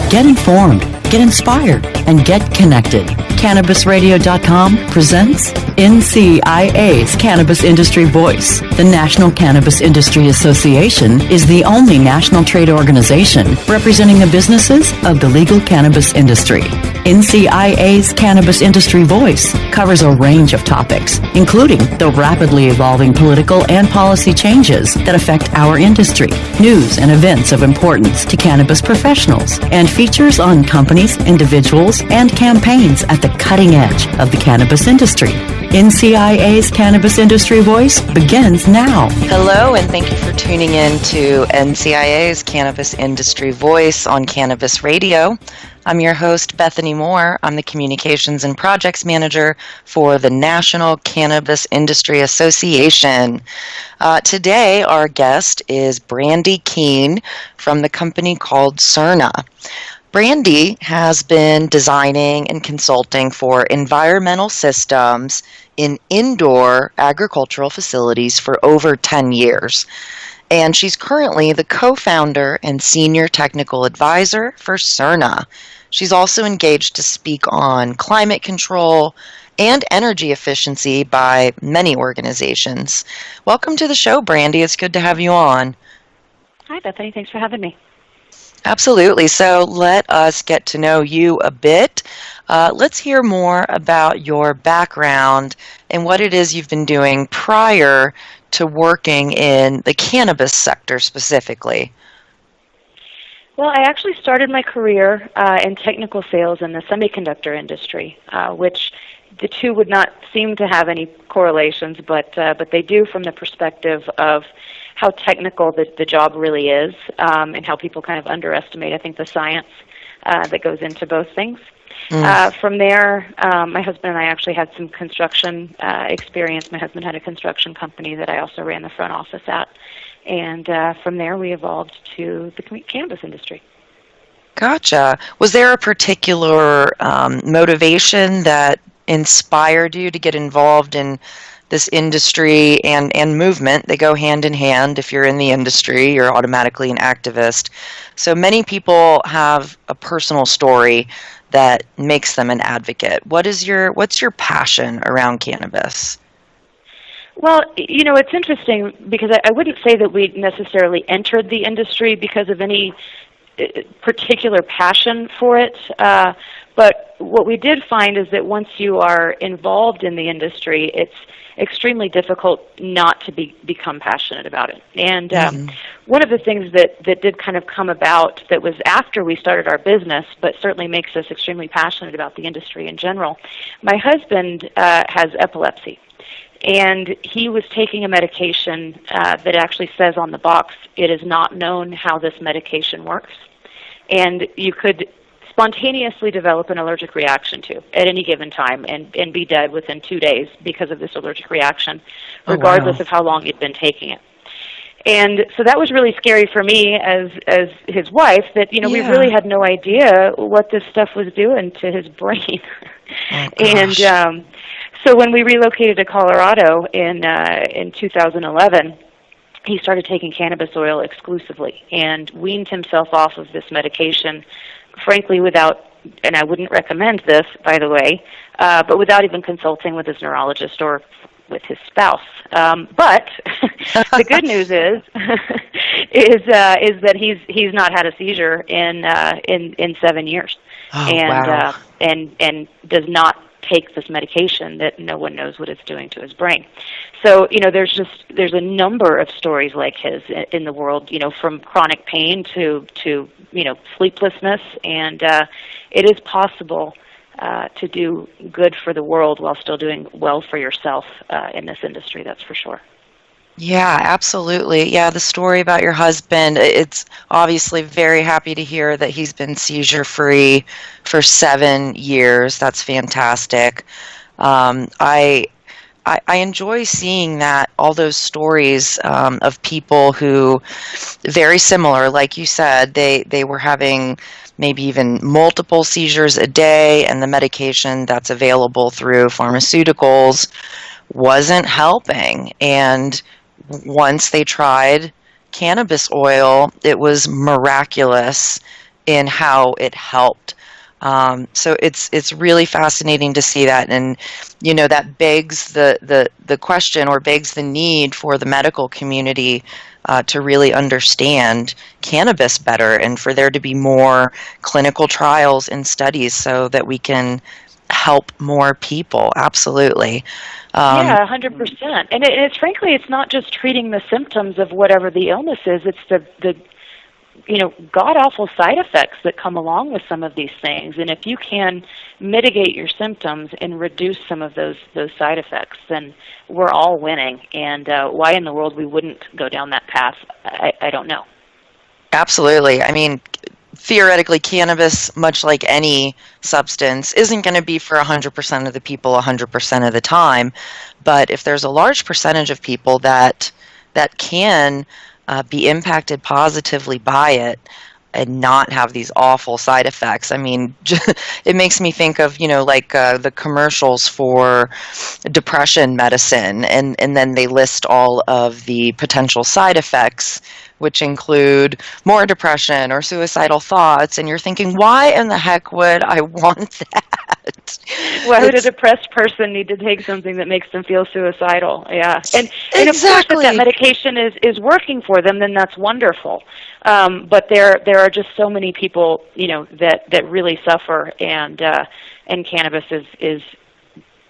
Get informed, get inspired, and get connected. CannabisRadio.com presents NCIA's Cannabis Industry Voice. The National Cannabis Industry Association is the only national trade organization representing the businesses of the legal cannabis industry. NCIA's Cannabis Industry Voice covers a range of topics, including the rapidly evolving political and policy changes that affect our industry, news and events of importance to cannabis professionals, and features on companies, individuals, and campaigns at the cutting edge of the cannabis industry. NCIA's Cannabis Industry Voice begins now. Hello, and thank you for tuning in to NCIA's Cannabis Industry Voice on Cannabis Radio. I'm your host, Bethany Moore. I'm the Communications and Projects Manager for the National Cannabis Industry Association. Today, our guest is Brandy Keen from the company called Surna. Brandy has been designing and consulting for environmental systems in indoor agricultural facilities for over 10 years. And she's currently the co-founder and senior technical advisor for Surna. She's also engaged to speak on climate control and energy efficiency by many organizations. Welcome to the show, Brandy. It's good to have you on. Hi, Bethany. Thanks for having me. Absolutely. So let us get to know you a bit. Let's hear more about your background and what it is you've been doing prior to working in the cannabis sector specifically. Well, I actually started my career in technical sales in the semiconductor industry, which the two would not seem to have any correlations, but they do from the perspective of how technical the job really is, and how people kind of underestimate, I think, the science that goes into both things. From there, my husband and I actually had some construction experience. My husband had a construction company that I also ran the front office at. And from there, we evolved to the cannabis industry. Gotcha. Was there a particular motivation that inspired you to get involved in this industry and movement? They go hand in hand. If you're in the industry, you're automatically an activist. So many people have a personal story that makes them an advocate. What's your passion around cannabis? Well, it's interesting because I wouldn't say that we necessarily entered the industry because of any particular passion for it. But what we did find is that once you are involved in the industry, it's extremely difficult not to become passionate about it. And one of the things that did kind of come about that was after we started our business, but certainly makes us extremely passionate about the industry in general, my husband has epilepsy. And he was taking a medication that actually says on the box, it is not known how this medication works. And you could spontaneously develop an allergic reaction to at any given time and be dead within 2 days because of this allergic reaction, regardless of how long you'd been taking it. And so that was really scary for me as his wife, that, we really had no idea what this stuff was doing to his brain. And so when we relocated to Colorado in 2011, he started taking cannabis oil exclusively and weaned himself off of this medication, frankly, without, and I wouldn't recommend this, by the way, but without even consulting with his neurologist or with his spouse. But the good news is that he's not had a seizure in 7 years, and does not take this medication that no one knows what it's doing to his brain. So, there's a number of stories like his in the world, from chronic pain to sleeplessness, and it is possible to do good for the world while still doing well for yourself in this industry, that's for sure. Yeah, absolutely. Yeah, the story about your husband, it's obviously very happy to hear that he's been seizure-free for 7 years. That's fantastic. I enjoy seeing that, all those stories of people who, very similar, like you said, they were having maybe even multiple seizures a day, and the medication that's available through pharmaceuticals wasn't helping. And once they tried cannabis oil, it was miraculous in how it helped. So it's really fascinating to see that, and that begs the question, or begs the need for the medical community to really understand cannabis better, and for there to be more clinical trials and studies so that we can help more people. Absolutely. Yeah, 100%. And it's frankly, it's not just treating the symptoms of whatever the illness is. It's the god-awful side effects that come along with some of these things. And if you can mitigate your symptoms and reduce some of those side effects, then we're all winning. And why in the world we wouldn't go down that path, I don't know. Absolutely. I mean, theoretically, cannabis, much like any substance, isn't going to be for 100% of the people 100% of the time. But if there's a large percentage of people that can be impacted positively by it and not have these awful side effects. I mean, it makes me think of, the commercials for depression medicine, and then they list all of the potential side effects, which include more depression or suicidal thoughts, and you're thinking, why in the heck would I want that? Why would a depressed person need to take something that makes them feel suicidal? Yeah, and exactly. Of course, if that medication is working for them, then that's wonderful. But there are just so many people, that really suffer, and cannabis is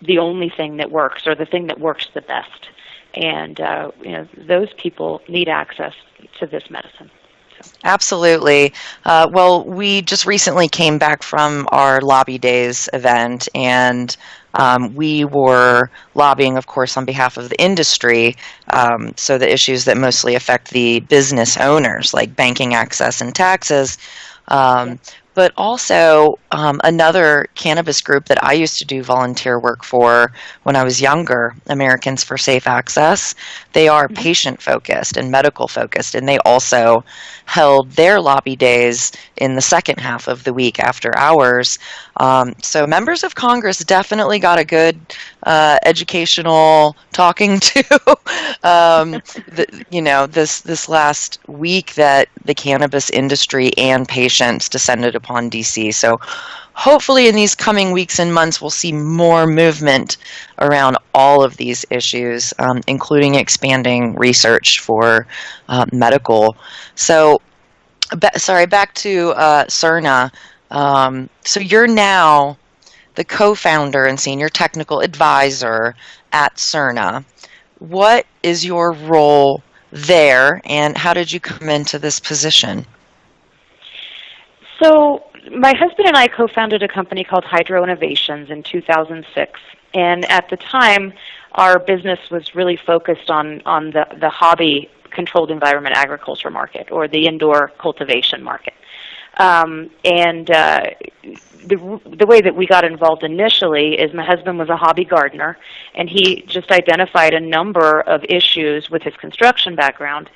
the only thing that works, or the thing that works the best. And those people need access to this medicine. Absolutely. Well, we just recently came back from our Lobby Days event, and we were lobbying, of course, on behalf of the industry, so the issues that mostly affect the business owners, like banking access and taxes. But also another cannabis group that I used to do volunteer work for when I was younger, Americans for Safe Access. They are patient-focused and medical-focused, and they also held their lobby days in the second half of the week after hours. So members of Congress definitely got a good educational talking to. This last week that the cannabis industry and patients descended upon DC. So hopefully in these coming weeks and months, we'll see more movement around all of these issues, including expanding research for medical. So, back to Surna. So you're now the co-founder and senior technical advisor at Surna. What is your role there, and how did you come into this position? So my husband and I co-founded a company called Hydro Innovations in 2006, and at the time, our business was really focused on the hobby controlled environment agriculture market, or the indoor cultivation market. The way that we got involved initially is my husband was a hobby gardener, and he just identified a number of issues with his construction background,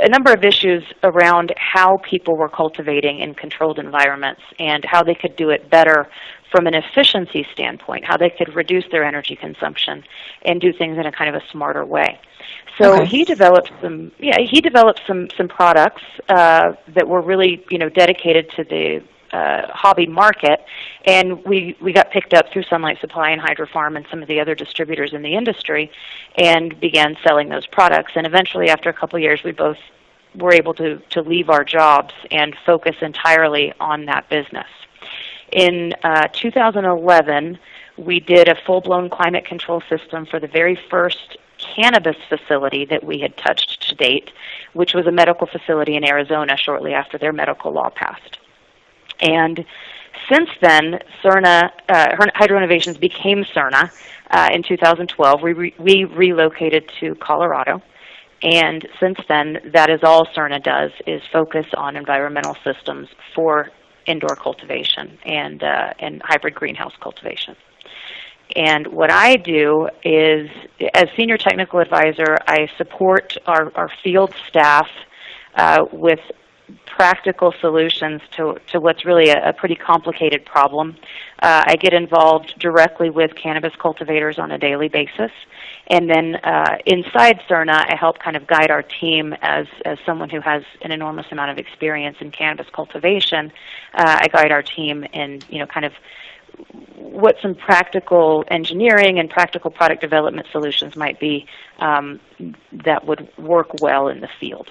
a number of issues around how people were cultivating in controlled environments and how they could do it better from an efficiency standpoint, how they could reduce their energy consumption and do things in a kind of a smarter way. So he developed some products that were really dedicated to the hobby market, and we got picked up through Sunlight Supply and Hydro Farm and some of the other distributors in the industry, and began selling those products. And eventually, after a couple of years, we both were able to leave our jobs and focus entirely on that business. In 2011, we did a full-blown climate control system for the very first cannabis facility that we had touched to date, which was a medical facility in Arizona shortly after their medical law passed. And since then, Surna, Hydro Innovations became Surna in 2012. We relocated to Colorado, and since then, that is all Surna does, is focus on environmental systems for indoor cultivation and hybrid greenhouse cultivation. And what I do is, as senior technical advisor, I support our field staff with practical solutions to what's really a pretty complicated problem. I get involved directly with cannabis cultivators on a daily basis. And then inside Surna, I help kind of guide our team as someone who has an enormous amount of experience in cannabis cultivation. I guide our team in, kind of what some practical engineering and practical product development solutions might be that would work well in the field.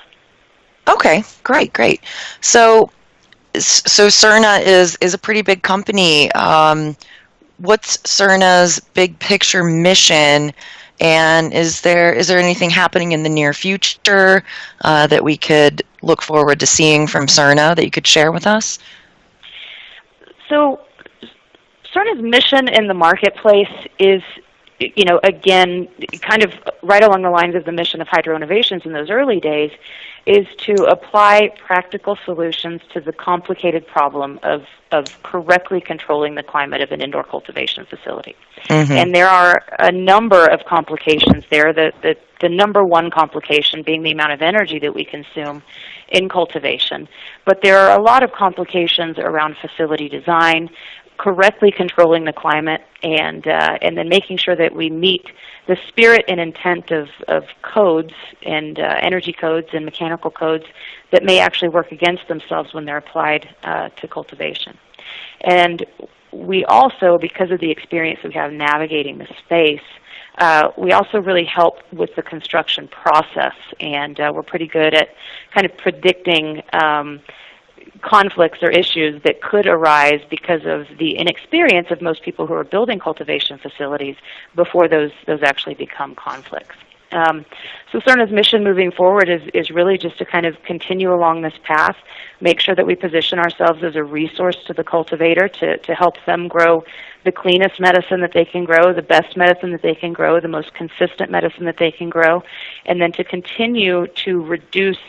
Okay, great. So Surna is a pretty big company. What's Surna's big picture mission, and is there anything happening in the near future that we could look forward to seeing from Surna that you could share with us? So Surna's mission in the marketplace is, again, kind of right along the lines of the mission of Hydro Innovations in those early days, is to apply practical solutions to the complicated problem of correctly controlling the climate of an indoor cultivation facility. Mm-hmm. And there are a number of complications there. The number one complication being the amount of energy that we consume in cultivation. But there are a lot of complications around facility design, correctly controlling the climate, and then making sure that we meet the spirit and intent of codes and energy codes and mechanical codes that may actually work against themselves when they're applied to cultivation. And we also, because of the experience that we have navigating the space, we also really help with the construction process, and we're pretty good at kind of predicting conflicts or issues that could arise because of the inexperience of most people who are building cultivation facilities before those actually become conflicts. So Surna's mission moving forward is really just to kind of continue along this path, make sure that we position ourselves as a resource to the cultivator to help them grow the cleanest medicine that they can grow, the best medicine that they can grow, the most consistent medicine that they can grow, and then to continue to reduce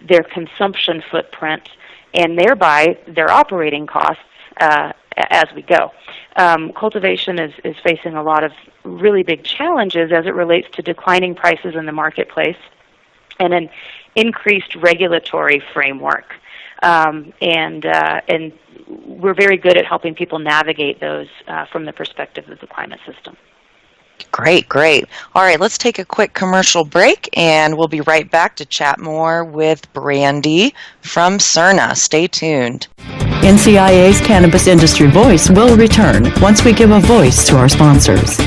their consumption footprint and thereby their operating costs as we go. Cultivation is facing a lot of really big challenges as it relates to declining prices in the marketplace and an increased regulatory framework. And we're very good at helping people navigate those from the perspective of the climate system. Great. All right, let's take a quick commercial break, and we'll be right back to chat more with Brandy from Surna. Stay tuned. NCIA's Cannabis Industry Voice will return once we give a voice to our sponsors.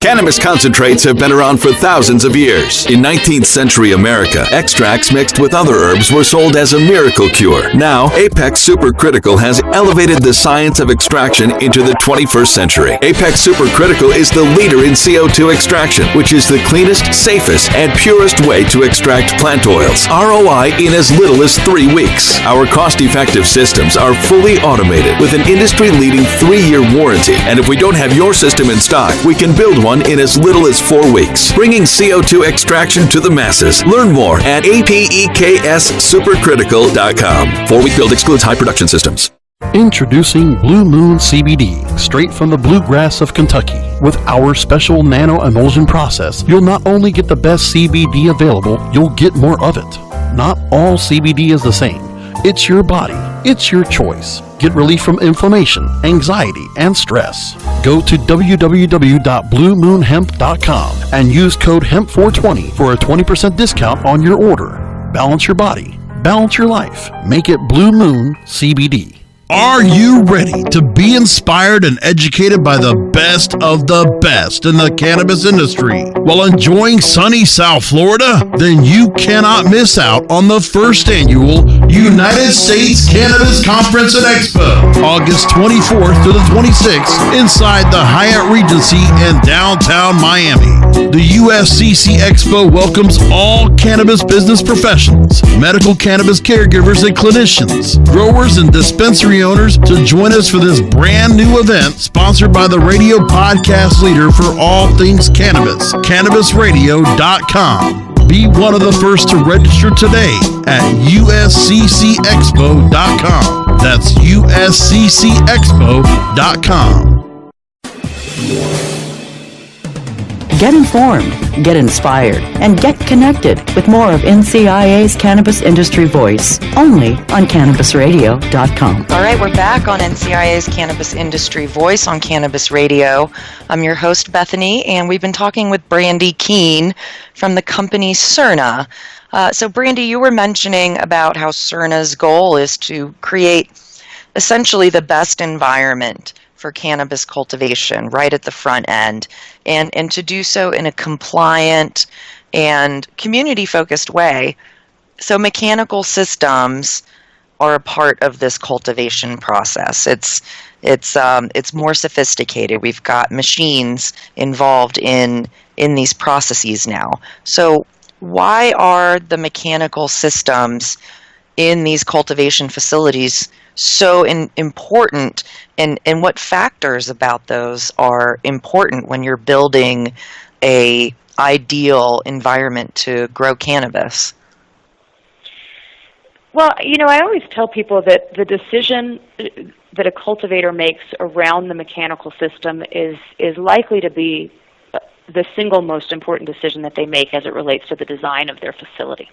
Cannabis concentrates have been around for thousands of years. In 19th century America, extracts mixed with other herbs were sold as a miracle cure. Now, Apex Supercritical has elevated the science of extraction into the 21st century. Apex Supercritical is the leader in CO2 extraction, which is the cleanest, safest, and purest way to extract plant oils. ROI in as little as 3 weeks. Our cost-effective systems are fully automated with an industry-leading 3-year warranty. And if we don't have your system in stock, we can build one in as little as 4 weeks, bringing CO2 extraction to the masses. Learn more at apexsupercritical.com. 4-week build excludes high production systems. Introducing Blue Moon CBD, straight from the bluegrass of Kentucky. With our special nano emulsion process, you'll not only get the best CBD available, you'll get more of it. Not all CBD is the same. It's your body. It's your choice. Get relief from inflammation, anxiety, and stress. Go to www.bluemoonhemp.com and use code HEMP420 for a 20% discount on your order. Balance your body. Balance your life. Make it Blue Moon CBD. Are you ready to be inspired and educated by the best of the best in the cannabis industry while enjoying sunny South Florida? Then you cannot miss out on the first annual United States Cannabis Conference and Expo, August 24th to the 26th inside the Hyatt Regency in downtown Miami. The USCC Expo welcomes all cannabis business professionals, medical cannabis caregivers and clinicians, growers and dispensary owners to join us for this brand new event sponsored by the radio podcast leader for all things cannabis, cannabisradio.com. Be one of the first to register today at usccexpo.com. That's usccexpo.com. Get informed, get inspired, and get connected with more of NCIA's Cannabis Industry Voice, only on CannabisRadio.com. All right, we're back on NCIA's Cannabis Industry Voice on Cannabis Radio. I'm your host, Bethany, and we've been talking with Brandy Keen from the company Surna. So, Brandy, you were mentioning about how Surna's goal is to create essentially the best environment for cannabis cultivation right at the front end, and to do so in a compliant and community-focused way. So mechanical systems are a part of this cultivation process. It's more sophisticated. We've got machines involved in these processes now. So why are the mechanical systems in these cultivation facilities so important, and what factors about those are important when you're building a ideal environment to grow cannabis? Well, I always tell people that the decision that a cultivator makes around the mechanical system is likely to be the single most important decision that they make as it relates to the design of their facility.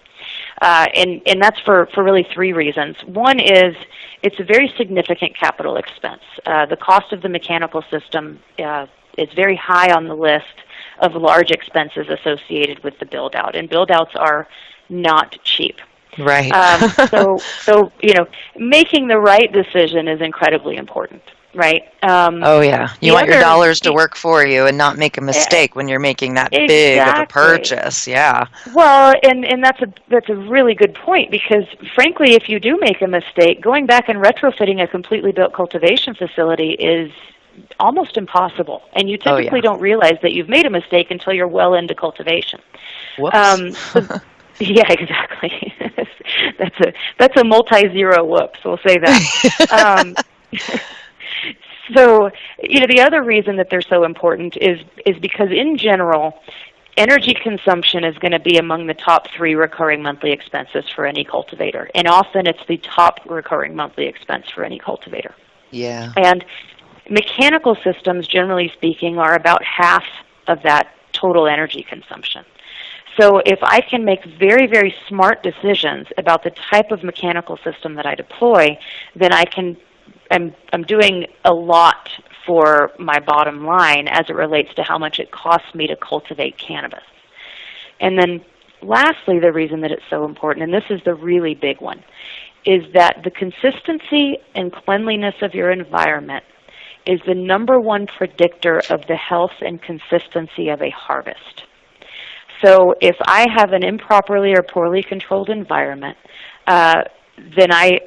And that's for really three reasons. One is it's a very significant capital expense. The cost of the mechanical system is very high on the list of large expenses associated with the build-out, and build-outs are not cheap. Right. So making the right decision is incredibly important. Right. Oh yeah. You want your dollars to work for you and not make a mistake when you're making that big of a purchase. Yeah. Well, and that's a really good point, because frankly, if you do make a mistake, going back and retrofitting a completely built cultivation facility is almost impossible. And you typically don't realize that you've made a mistake until you're well into cultivation. Whoops. Yeah, exactly. That's a multi-zero whoops. We'll say that. So, the other reason that they're so important is because in general, energy consumption is going to be among the top 3 recurring monthly expenses for any cultivator. And often it's the top recurring monthly expense for any cultivator. Yeah. And mechanical systems, generally speaking, are about half of that total energy consumption. So if I can make very, very smart decisions about the type of mechanical system that I deploy, then I'm doing a lot for my bottom line as it relates to how much it costs me to cultivate cannabis. And then lastly, the reason that it's so important, and this is the really big one, is that the consistency and cleanliness of your environment is the number one predictor of the health and consistency of a harvest. So if I have an improperly or poorly controlled environment, then I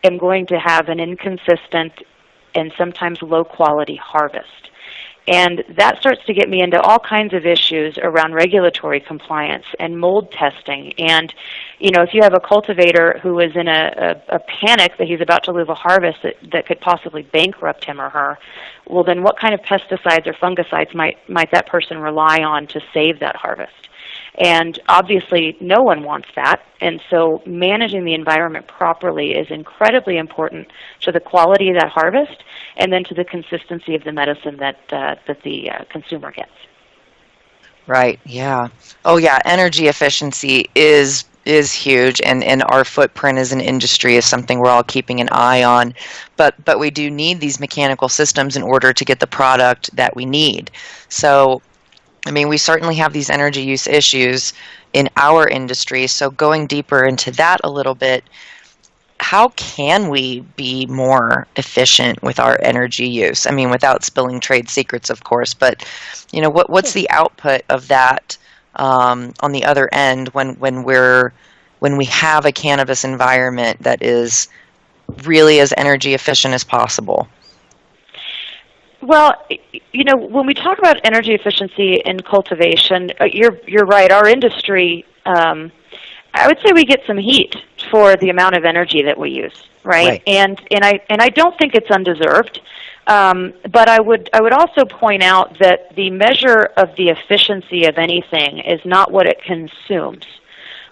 am going to have an inconsistent and sometimes low-quality harvest. And that starts to get me into all kinds of issues around regulatory compliance and mold testing. And, if you have a cultivator who is in a panic that he's about to lose a harvest that could possibly bankrupt him or her, well, then what kind of pesticides or fungicides might that person rely on to save that harvest? And obviously, no one wants that. And so managing the environment properly is incredibly important to the quality of that harvest and then to the consistency of the medicine that the consumer gets. Right, yeah. Oh, yeah, energy efficiency is huge, and our footprint as an industry is something we're all keeping an eye on. But we do need these mechanical systems in order to get the product that we need. So we certainly have these energy use issues in our industry, so going deeper into that a little bit, how can we be more efficient with our energy use? Without spilling trade secrets, of course, but, what's the output of that on the other end when we have a cannabis environment that is really as energy efficient as possible? Well, when we talk about energy efficiency in cultivation, you're right. Our industry, I would say we get some heat for the amount of energy that we use, right? And I don't think it's undeserved. But I would also point out that the measure of the efficiency of anything is not what it consumes,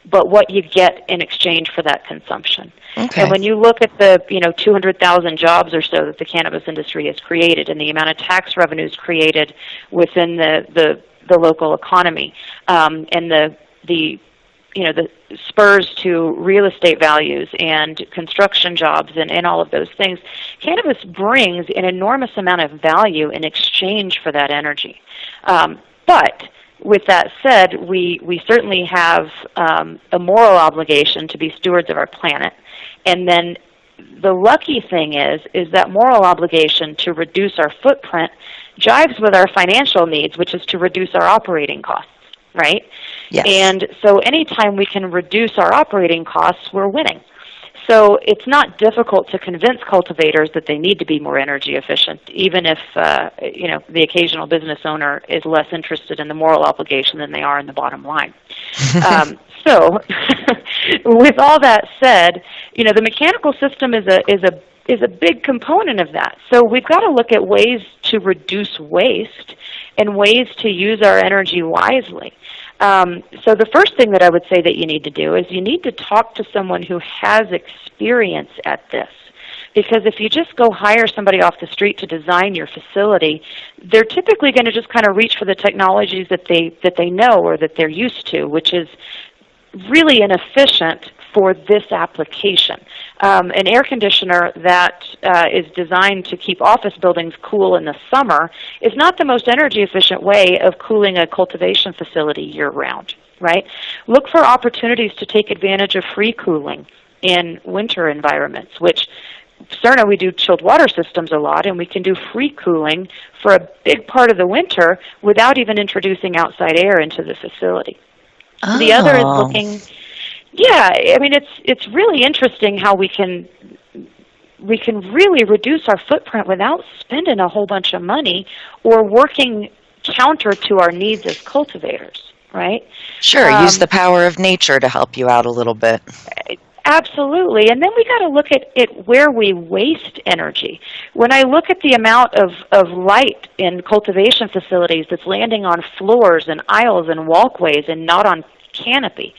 but what you get in exchange for that consumption. Okay. And when you look at the 200,000 jobs or so that the cannabis industry has created, and the amount of tax revenues created within the local economy, and the spurs to real estate values and construction jobs and all of those things, cannabis brings an enormous amount of value in exchange for that energy. But with that said, we certainly have a moral obligation to be stewards of our planet. And then the lucky thing is that moral obligation to reduce our footprint jives with our financial needs, which is to reduce our operating costs, right? Yes. And so anytime we can reduce our operating costs, we're winning. So it's not difficult to convince cultivators that they need to be more energy efficient, even if the occasional business owner is less interested in the moral obligation than they are in the bottom line. So, with all that said, the mechanical system is a big component of that. So we've got to look at ways to reduce waste and ways to use our energy wisely. So the first thing that I would say that you need to do is you need to talk to someone who has experience at this. Because if you just go hire somebody off the street to design your facility, they're typically going to just kind of reach for the technologies that they know or that they're used to, which is really inefficient for this application. An air conditioner that is designed to keep office buildings cool in the summer is not the most energy efficient way of cooling a cultivation facility year-round, right? Look for opportunities to take advantage of free cooling in winter environments, which Surna, we do chilled water systems a lot, and we can do free cooling for a big part of the winter without even introducing outside air into the facility. Oh. The other is looking... Yeah, I mean, it's really interesting how we can really reduce our footprint without spending a whole bunch of money or working counter to our needs as cultivators, right? Sure, use the power of nature to help you out a little bit. Absolutely, and then we got to look at where we waste energy. When I look at the amount of light in cultivation facilities that's landing on floors and aisles and walkways and not on canopy,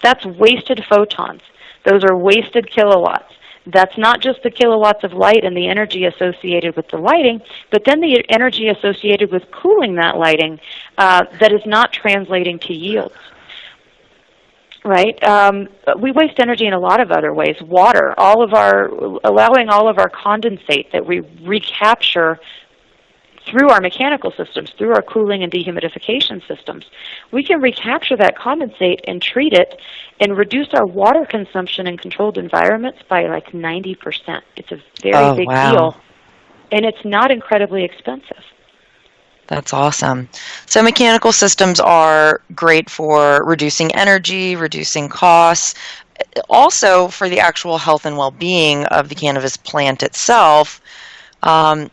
that's wasted photons. Those are wasted kilowatts. That's not just the kilowatts of light and the energy associated with the lighting, but then the energy associated with cooling that lighting that is not translating to yields. Right? We waste energy in a lot of other ways. Water, allowing all of our condensate that we recapture through our mechanical systems, through our cooling and dehumidification systems, we can recapture that condensate and treat it and reduce our water consumption in controlled environments by like 90%. It's a very big deal, and it's not incredibly expensive. That's awesome. So mechanical systems are great for reducing energy, reducing costs, also for the actual health and well-being of the cannabis plant itself.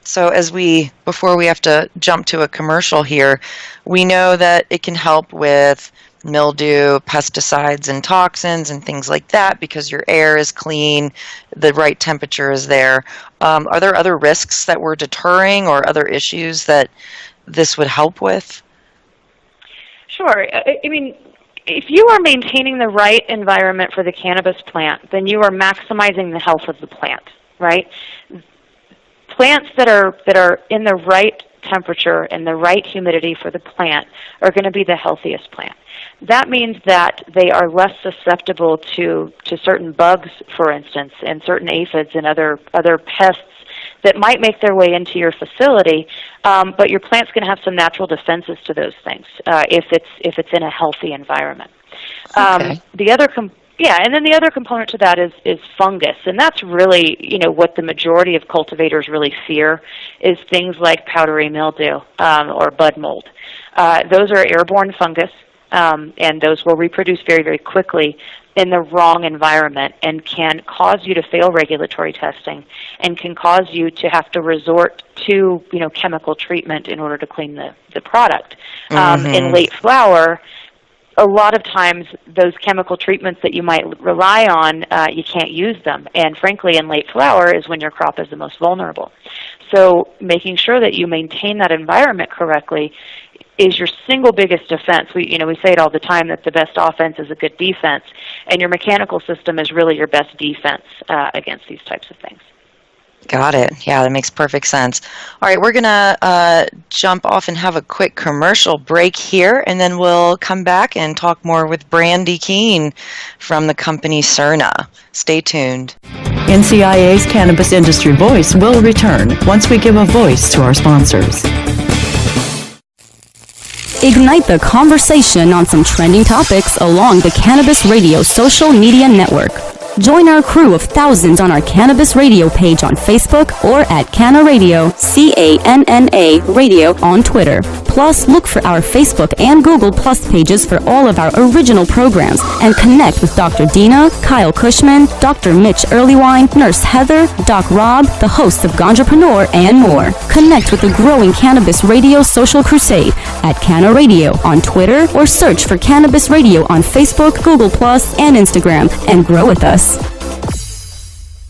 So before we have to jump to a commercial here, we know that it can help with mildew, pesticides, and toxins and things like that because your air is clean, the right temperature is there. Are there other risks that we're deterring or other issues that this would help with? Sure. I mean, if you are maintaining the right environment for the cannabis plant, then you are maximizing the health of the plant, right? Plants that are in the right temperature and the right humidity for the plant are going to be the healthiest plant. That means that they are less susceptible to certain bugs, for instance, and certain aphids and other pests that might make their way into your facility, but your plant's going to have some natural defenses to those things if it's in a healthy environment. Okay. And then the other component to that is fungus, and that's really what the majority of cultivators really fear is things like powdery mildew or bud mold. Those are airborne fungus, and those will reproduce very, very quickly in the wrong environment and can cause you to fail regulatory testing and can cause you to have to resort to chemical treatment in order to clean the product. In late flower, a lot of times those chemical treatments that you might rely on, you can't use them. And frankly, in late flower is when your crop is the most vulnerable. So making sure that you maintain that environment correctly is your single biggest defense. We say it all the time that the best offense is a good defense, and your mechanical system is really your best defense against these types of things. Got it. Yeah, that makes perfect sense. All right, we're going to jump off and have a quick commercial break here, and then we'll come back and talk more with Brandy Keen from the company Surna. Stay tuned. NCIA's Cannabis Industry Voice will return once we give a voice to our sponsors. Ignite the conversation on some trending topics along the Cannabis Radio social media network. Join our crew of thousands on our Cannabis Radio page on Facebook or at Canna Radio, CANNA Radio on Twitter. Plus, look for our Facebook and Google Plus pages for all of our original programs and connect with Dr. Dina, Kyle Cushman, Dr. Mitch Earlywine, Nurse Heather, Doc Rob, the hosts of Ganjapreneur, and more. Connect with the growing Cannabis Radio social crusade at Canna Radio on Twitter or search for Cannabis Radio on Facebook, Google Plus, and Instagram and grow with us.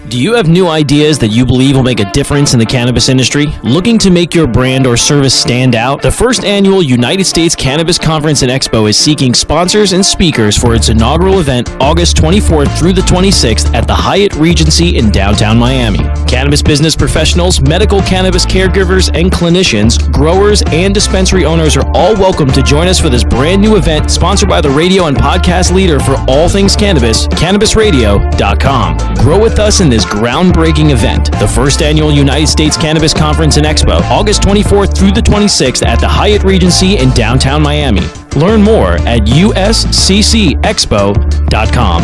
Do you have new ideas that you believe will make a difference in the cannabis industry? Looking to make your brand or service stand out? The first annual United States Cannabis Conference and Expo is seeking sponsors and speakers for its inaugural event August 24th through the 26th at the Hyatt Regency in downtown Miami. Cannabis business professionals, medical cannabis caregivers and clinicians, growers, and dispensary owners are all welcome to join us for this brand new event sponsored by the radio and podcast leader for all things cannabis, CannabisRadio.com. Grow with us in this groundbreaking event, the first annual United States Cannabis Conference and Expo, August 24th through the 26th at the Hyatt Regency in downtown Miami. Learn more at usccexpo.com.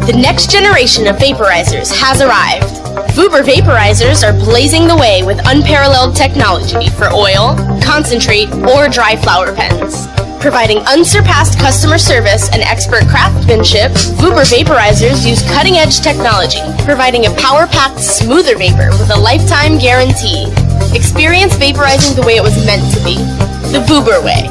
The next generation of vaporizers has arrived. Vuber vaporizers are blazing the way with unparalleled technology for oil, concentrate, or dry flower pens. Providing unsurpassed customer service and expert craftsmanship, Vuber vaporizers use cutting-edge technology, providing a power-packed, smoother vapor with a lifetime guarantee. Experience vaporizing the way it was meant to be, the Vuber way.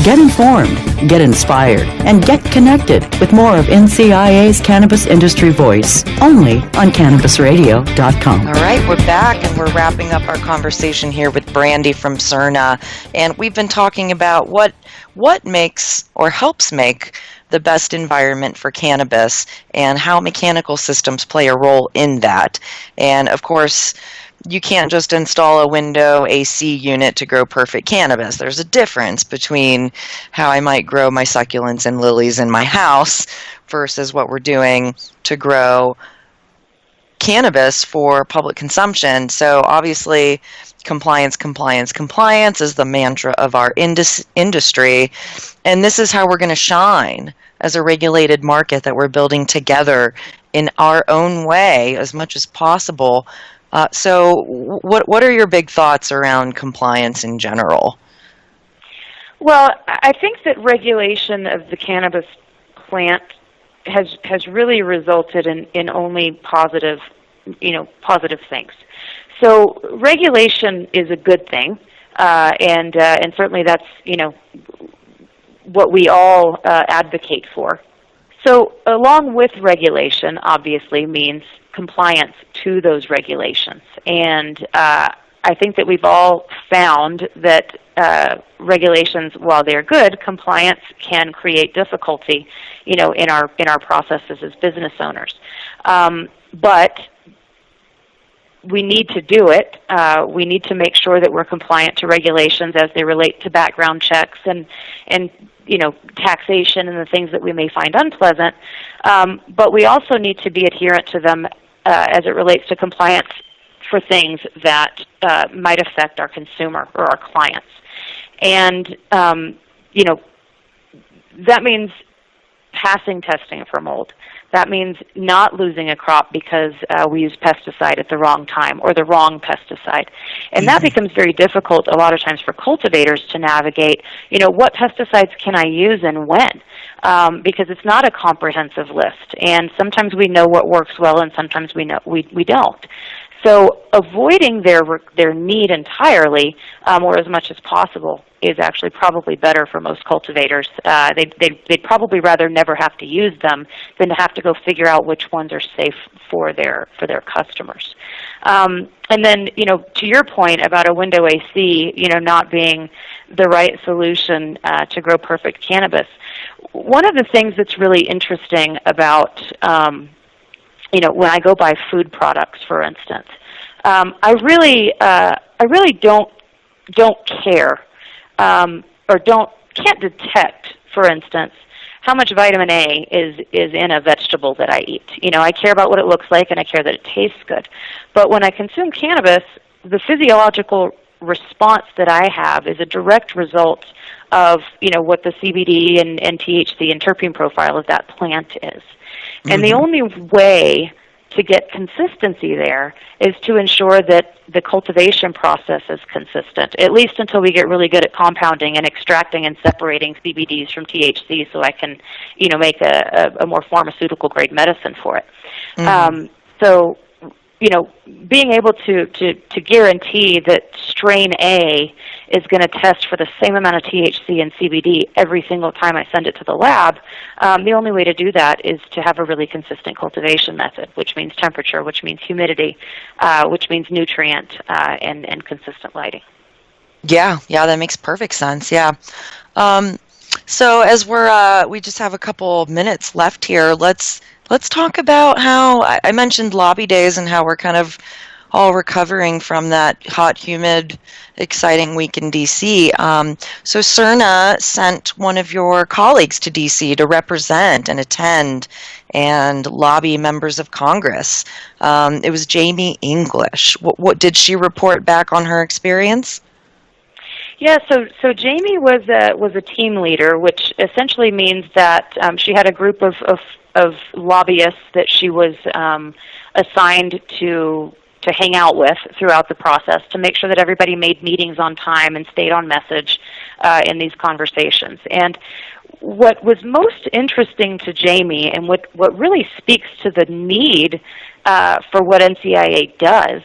Get informed, get inspired, and get connected with more of NCIA's Cannabis Industry Voice, only on CannabisRadio.com. All right, we're back and we're wrapping up our conversation here with Brandy from Surna. And we've been talking about what makes or helps make the best environment for cannabis and how mechanical systems play a role in that. And of course, you can't just install a window AC unit to grow perfect cannabis. There's a difference between how I might grow my succulents and lilies in my house versus what we're doing to grow cannabis for public consumption. So obviously, compliance is the mantra of our industry. And this is how we're going to shine as a regulated market that we're building together in our own way as much as possible. So what are your big thoughts around compliance in general? Well, I think that regulation of the cannabis plant has really resulted in only positive things. So regulation is a good thing, and certainly that's what we all advocate for. So along with regulation, obviously, means compliance to those regulations. And I think that we've all found that regulations, while they're good, compliance can create difficulty, in our processes as business owners. But we need to do it. We need to make sure that we're compliant to regulations as they relate to background checks and taxation and the things that we may find unpleasant. But we also need to be adherent to them as it relates to compliance for things that might affect our consumer or our clients. And, that means passing testing for mold. That means not losing a crop because we use pesticide at the wrong time or the wrong pesticide. And that becomes very difficult a lot of times for cultivators to navigate, what pesticides can I use and when? Because it's not a comprehensive list. And sometimes we know what works well and sometimes we don't. So avoiding their need entirely, or as much as possible, is actually probably better for most cultivators. They'd probably rather never have to use them than to have to go figure out which ones are safe for their customers. And then, to your point about a window AC, not being the right solution to grow perfect cannabis, one of the things that's really interesting about when I go buy food products, for instance, I really don't care or can't detect, for instance, how much vitamin A is in a vegetable that I eat. I care about what it looks like and I care that it tastes good. But when I consume cannabis, the physiological response that I have is a direct result of what the CBD and THC and terpene profile of that plant is. Mm-hmm. And the only way to get consistency there is to ensure that the cultivation process is consistent, at least until we get really good at compounding and extracting and separating CBDs from THC so I can, make a more pharmaceutical grade medicine for it. Mm-hmm. So being able to guarantee that strain A is going to test for the same amount of THC and CBD every single time I send it to the lab, the only way to do that is to have a really consistent cultivation method, which means temperature, which means humidity, which means nutrient, and consistent lighting. Yeah, that makes perfect sense. Yeah. So as we just have a couple minutes left here, let's talk about how I mentioned lobby days and how we're kind of all recovering from that hot, humid, exciting week in D.C. So Surna sent one of your colleagues to D.C. to represent and attend and lobby members of Congress. It was Jamie English. What did she report back on her experience? Yeah, so Jamie was a team leader, which essentially means that she had a group of lobbyists that she was assigned to hang out with throughout the process to make sure that everybody made meetings on time and stayed on message in these conversations. And what was most interesting to Jamie and what really speaks to the need for what NCIA does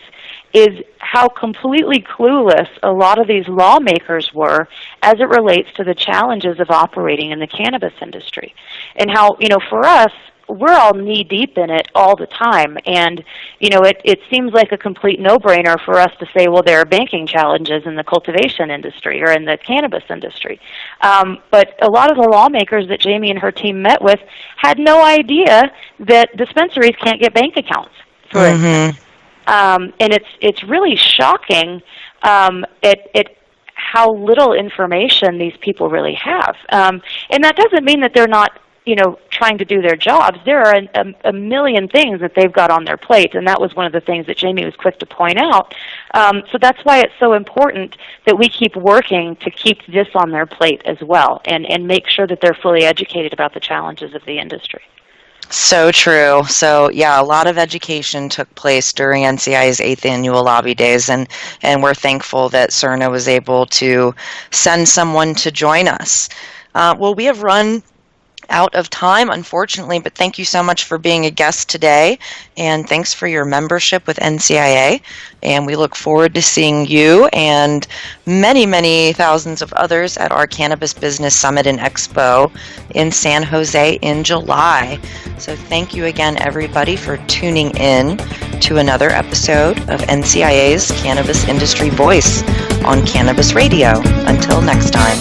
is how completely clueless a lot of these lawmakers were as it relates to the challenges of operating in the cannabis industry. And how, for us, we're all knee-deep in it all the time. And, it seems like a complete no-brainer for us to say, well, there are banking challenges in the cultivation industry or in the cannabis industry. But a lot of the lawmakers that Jamie and her team met with had no idea that dispensaries can't get bank accounts, for instance. And it's really shocking at how little information these people really have. And that doesn't mean that they're not, trying to do their jobs. There are a million things that they've got on their plate, and that was one of the things that Jamie was quick to point out. So that's why it's so important that we keep working to keep this on their plate as well and make sure that they're fully educated about the challenges of the industry. So true. So, yeah, a lot of education took place during NCI's 8th annual lobby days, and we're thankful that Surna was able to send someone to join us. Well, we have run out of time, unfortunately, but thank you so much for being a guest today, and thanks for your membership with NCIA, and we look forward to seeing you and many, many thousands of others at our Cannabis Business Summit and Expo in San Jose in July. So thank you again, everybody, for tuning in to another episode of NCIA's Cannabis Industry Voice on Cannabis Radio. Until next time.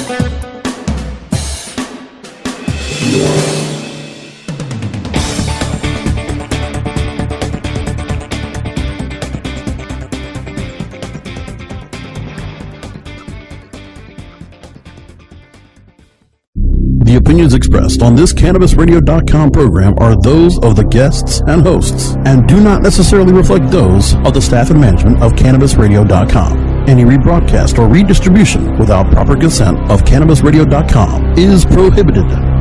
The opinions expressed on this CannabisRadio.com program are those of the guests and hosts and do not necessarily reflect those of the staff and management of CannabisRadio.com. Any rebroadcast or redistribution without proper consent of CannabisRadio.com is prohibited.